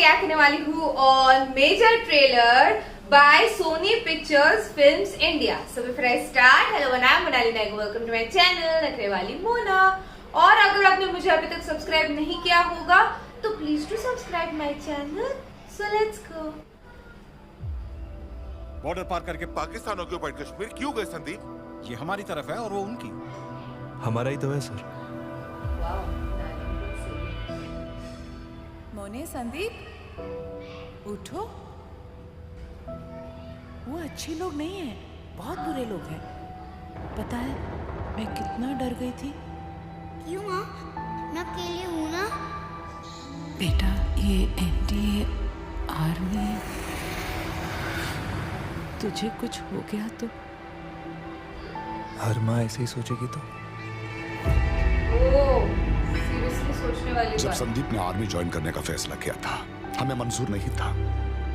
React करने वाली हूँ on Major trailer by Sony Pictures films India. So before I start, hello I am Monali Nayak, welcome to my channel Nakhre Wali Mona. और अगर आपने मुझे अभी तक सब्सक्राइब नहीं किया होगा तो please to subscribe my channel. So let's go. Border पार करके पाकिस्तान ऑक्युपाइड कश्मीर क्यों गए संदीप? ये हमारी तरफ है और वो उनकी। हमारा ही तो है सर। मोने, संदीप उठो। वो अच्छे लोग नहीं हैं, बहुत बुरे लोग हैं। पता है मैं कितना डर गई थी। क्यों माँ? मैं अकेले हूँ ना। बेटा ये एनडीए आर्मी, तुझे कुछ हो गया तो? हर माँ ऐसे ही सोचेगी तो। सीरियसली सोचने वाली जब बात। संदीप ने आर्मी ज्वाइन करने का फैसला किया था, हमें मंजूर नहीं था।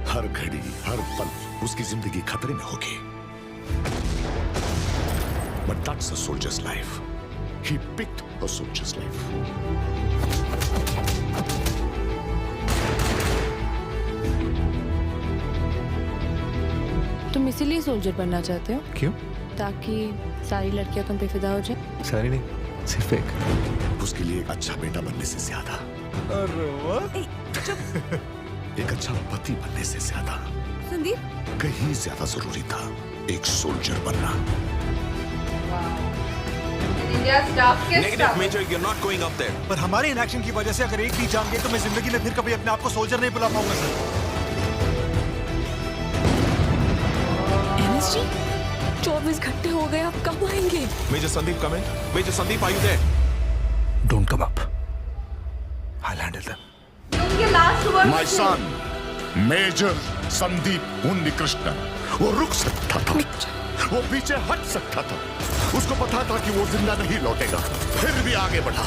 हर घड़ी हर पल उसकी जिंदगी खतरे में होगी। But that's a soldiers life. He picked a soldiers life. तुम इसीलिए सोल्जर बनना चाहते हो? क्यों? ताकि सारी लड़कियां तुम पे फिदा हो जाए। सारी नहीं, सिर्फ एक। उसके लिए एक अच्छा बेटा बनने से ज्यादा, एक अच्छा पति बनने से ज्यादा, संदीप कहीं ज्यादा जरूरी था एक सोल्जर बनना। India's darkest Negative, hour. Major, you're not going up there. पर हमारे इनएक्शन की वजह से अगर एक भी जान गई तो मैं जिंदगी में फिर कभी अपने आप को सोल्जर नहीं बुला पाऊंगा सर। एमएसजी 24 घंटे हो गए, अब कब आएंगे? Major Sandeep, come in. Major Sandeep, are you there? Don't come up. I'll handle them. उनके last word My son, Major Sandeep Unnikrishnan, वो रुक सकता था, वो पीछे हट सकता था। उसको पता था कि वो जिंदा नहीं लौटेगा, फिर भी आगे बढ़ा।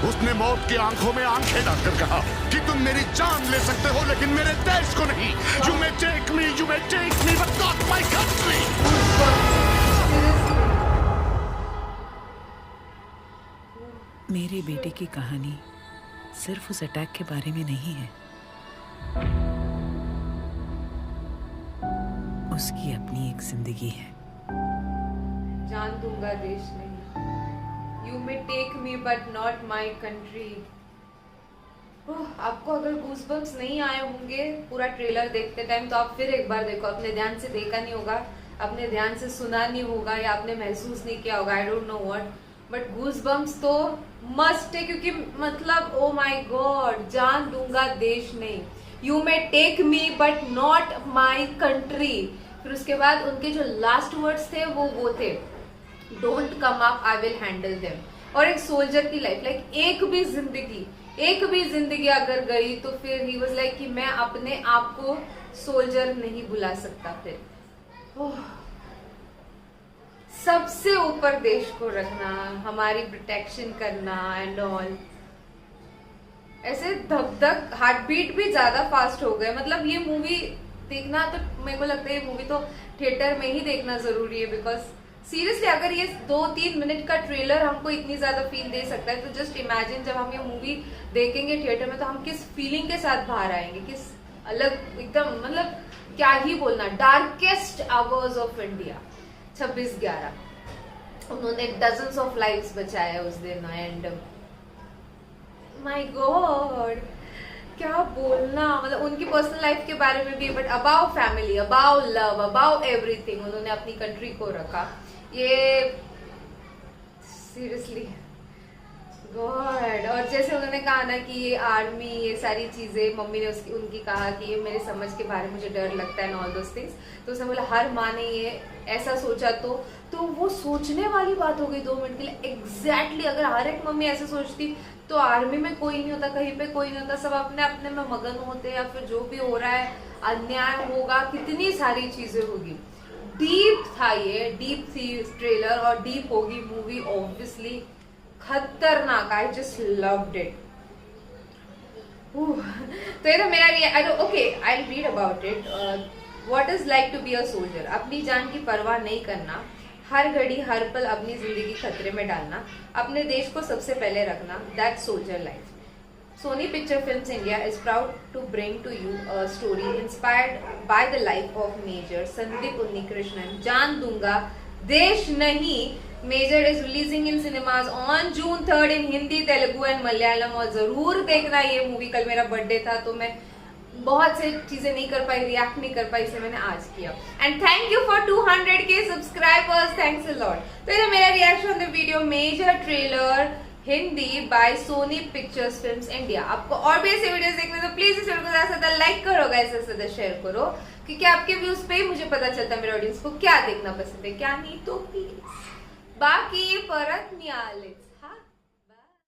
उसने मौत की आंखों में आंखें डालकर कहा कि तुम मेरी जान ले सकते हो लेकिन मेरे देश को नहीं। You may take me, but not my country. मेरे बेटे की कहानी सिर्फ उस अटैक के बारे में नहीं है, उसकी अपनी एक जिंदगी है। जान दूंगा देश नहीं। You may take me but not my country. आपको अगर गूज़बम्प्स नहीं आए होंगे पूरा ट्रेलर देखते टाइम तो आप फिर एक बार देखो। अपने ध्यान से देखा नहीं होगा, अपने ध्यान से सुना नहीं होगा, या आपने महसूस नहीं किया होगा, I don't know what, but goosebumps तो मस्ट है। क्योंकि मतलब ओ माय गॉड, जान दूंगा देश नहीं। You may take me but not my country. फिर उसके बाद उनके जो लास्ट वर्ड्स थे वो थे don't come up, I will handle them. और एक सोल्जर की लाइफ, लाइक एक भी जिंदगी अगर गई तो फिर ही वाज लाइक कि मैं अपने आप को सोल्जर नहीं बुला सकता। फिर सबसे ऊपर देश को रखना, हमारी प्रोटेक्शन करना एंड ऑल। ऐसे धक हार्ट बीट भी ज्यादा फास्ट हो गए। मतलब ये मूवी देखना तो मेरे को लगता है ये मूवी तो थिएटर में ही देखना जरूरी है। बिकॉज सीरियसली अगर ये 2-3 मिनट का ट्रेलर हमको इतनी ज्यादा फील दे सकता है तो जस्ट इमेजिन जब हम ये मूवी देखेंगे थिएटर में तो हम किस फीलिंग के साथ बाहर आएंगे, किस अलग एकदम, मतलब क्या ही बोलना। डार्केस्ट आवर्स ऑफ इंडिया 26/11 उन्होंने डजन्स ऑफ लाइव्स बचाया उस दिन। एंड माय गॉड क्या बोलना, मतलब उनकी पर्सनल लाइफ के बारे में भी, but about family, about love, about everything उन्होंने अपनी कंट्री को रखा। ये सीरियसली गॉड। और जैसे उन्होंने कहा ना कि ये आर्मी, ये सारी चीजें, मम्मी ने उनकी कहा कि ये मेरे समझ के बारे में मुझे डर लगता है एंड ऑल दोस थिंग्स। तो उसने बोला हर माँ ने ये ऐसा सोचा तो वो सोचने वाली बात हो गई 2 मिनट के लिए। एग्जैक्टली अगर हर एक मम्मी ऐसे सोचती तो आर्मी में कोई नहीं होता, कहीं पे कोई नहीं होता, सब अपने अपने में मगन होते, या फिर जो भी हो रहा है अन्याय होगा, कितनी सारी चीजें होगी। डीप था ये, डीप थी ट्रेलर और डीप होगी मूवी ऑब्वियसली। खतरनाक, आई जस्ट लव्ड इट। तो ये तो मेरा okay, I read about it. What is like to be a soldier. अपनी जान की परवाह नहीं करना, हर घड़ी हर पल अपनी जिंदगी खतरे में डालना, अपने देश को सबसे पहले रखना, that soldier life. Sony Picture Films India is proud to bring to you a story inspired by the life of Major Sandeep Unnikrishnan. जान दूंगा देश नहीं. Major is releasing in cinemas on June 3rd in Hindi, Telugu and Malayalam. और जरूर देखना ये movie. कल मेरा बर्थडे था तो मैं बहुत से चीजें नहीं कर पाई, रिएक्ट नहीं कर पाई, इसलिए मैंने आज किया. And thank you for 200K subscribers. Thanks a lot. तो ये मेरा reaction on the video Major trailer Hindi by Sony Pictures films India. आपको और भी ऐसे वीडियोस देखने तो प्लीज इस वीडियो को ज्यादा से ज्यादा लाइक करो, ऐसे ज्यादा शेयर करो, क्योंकि आपके व्यूज पे ही मुझे पता चलता है मेरे ऑडियंस को क्या देखना पसंद है क्या नहीं. तो प्लीज बाकी परत न्यायालय